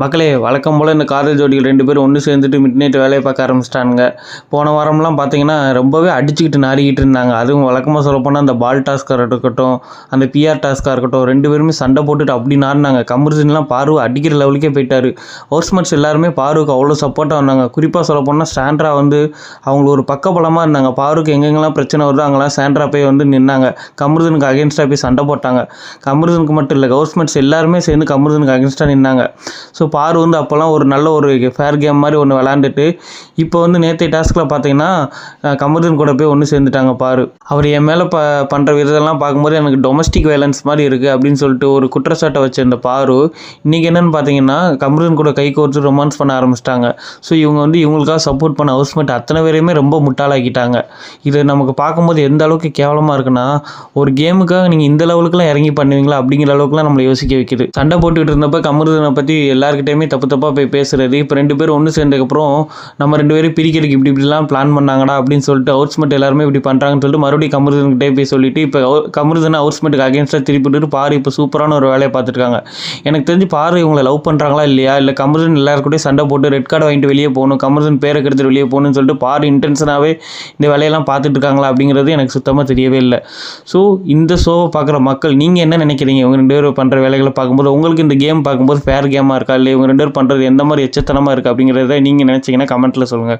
மக்களே வழக்கம் போல் இந்த காதல் ஜோடிகள் 2 பேரும் ஒன்று சேர்ந்துட்டு மிட் நைட் வேலையை பார்க்க ஆரம்பிச்சிட்டானுங்க. போன வாரம்லாம் பார்த்தீங்கன்னா ரொம்பவே அடிச்சுக்கிட்டு நாறிக்கிட்டு இருந்தாங்க. அதுவும் வழக்கமாக சொல்லப்போனால் அந்த பால் டாஸ்காக இருக்கட்டும், அந்த பிஆர் டாஸ்காக இருக்கட்டும், 2 பேருமே சண்டை போட்டுட்டு அப்படி நாடினாங்க. கமருதீன்லாம் பார்வை அடிக்கிற லெவலுக்கே போயிட்டாரு. ஹவுஸ்மேட்ஸ் எல்லாருமே பாருக்கு அவ்வளோ சப்போர்ட்டாக வந்தாங்க. குறிப்பாக சொல்லப்போனால் சாண்ட்ரா அவங்களுக்கு ஒரு பக்கபலமாக இருந்தாங்க. பாருக்கு எங்கெங்கெல்லாம் பிரச்சனை வருதோ அங்கெல்லாம் சாண்ட்ரா போய் நின்னாங்க. கமருதீனுக்கு அகேன்ஸ்டாக போய் சண்டை போட்டாங்க. கமருதீனுக்கு மட்டும் இல்லை, ஹவுஸ்மேட்ஸ் எல்லாருமே சேர்ந்து கமருதீனுக்கு அகேன்ஸ்டாக நின்னாங்க. ஸோ பாரு அப்போல்லாம் ஒரு நல்ல ஒரு ஃபேர் கேம் மாதிரி ஒன்று விளாண்டுட்டு இப்போ நேற்று டாஸ்கில் பார்த்தீங்கன்னா கமருதீன் கூட போய் ஒன்று சேர்ந்துட்டாங்க. பாரு அவர் என் மேலே பண்ணுற விதத்தெல்லாம் பார்க்கும்போது எனக்கு டொமஸ்டிக் வயலன்ஸ் மாதிரி இருக்குது அப்படின்னு சொல்லிட்டு ஒரு குற்றச்சாட்டை வச்சிருந்த பாரு இன்றைக்கி என்னென்னு பார்த்தீங்கன்னா கமருதீன் கூட கை கோர்த்து ரொமான்ஸ் பண்ண ஆரம்பிச்சிட்டாங்க. ஸோ இவங்க இவங்களுக்காக சப்போர்ட் பண்ண ஹவுஸ்மேட் அத்தனை பேரையுமே ரொம்ப முட்டாளாக்கிட்டாங்க. இது நமக்கு பார்க்கும்போது எந்த அளவுக்கு கேவலமாக இருக்குன்னா, ஒரு கேமுக்காக நீங்கள் இந்த லெவலுக்குலாம் இறங்கி பண்ணுவீங்களா அப்படிங்கிற அளவுக்குலாம் நம்மளை யோசிக்க வைக்குது. சண்டை போட்டுக்கிட்டு இருந்தப்போ கமருதீனை பற்றி எல்லாருக்கிட்டையுமே தப்பாக போய் பேசுறது. இப்போ 2 பேரும் ஒன்று சேர்ந்ததுக்கப்புறம் நம்ம 2 பேரும் பிரிக்கிறதுக்கு இப்படிலாம் பிளான் பண்ணாங்கடா அப்படின்னு சொல்லிட்டு ஹவுஸ்மேட் எல்லாருமே இப்படி பண்ணுறாங்கன்னு சொல்லிட்டு மறுபடியும் கமருதீன்கிட்டே போய் சொல்லிட்டு இப்போ கமருதீனை ஹவுஸ்மேட்டுக்கு அகேன்ஸ்டாக திருப்பிட்டு பாரு இப்போ சூப்பரான ஒரு வேலையை பார்த்துருக்காங்க. எனக்கு தெரிஞ்சு பாரு இவங்களை லவ் பண்ணுறாங்களா இல்லையா, இல்லை கமருதீன் எல்லாருக்கூடயும் சண்டை போட்டு ரெட் கார்டு வாங்கிட்டு வெளியே போகணும், கமருதீன் பேரை கெடுத்து வெளியே போகணும்னு சொல்லிட்டு பாரு இன்டென்ஷனாகவே இந்த வேலையெல்லாம் பார்த்துட்டு இருக்காங்களா அப்படிங்கிறது எனக்கு சுத்தமாக தெரியவே இல்லை. ஸோ இந்த ஷோவை பார்க்குற மக்கள் நீங்கள் என்ன நினைக்கிறீங்க? இவங்க 2 பேரும் பண்ணுற வேலைகளை பார்க்கும்போது உங்களுக்கு இந்த கேம் பார்க்கும்போது ஃபேர் கேமாக இருக்கா, இல்லை இவங்க 2 பேரும் பண்ணுறது எந்த மாதிரி எச்சத்தனமாக இருக்குது அப்படிங்கிறத நீங்கள் நினச்சிங்கன்னா கமெண்ட்டில் சொல்லுங்கள்.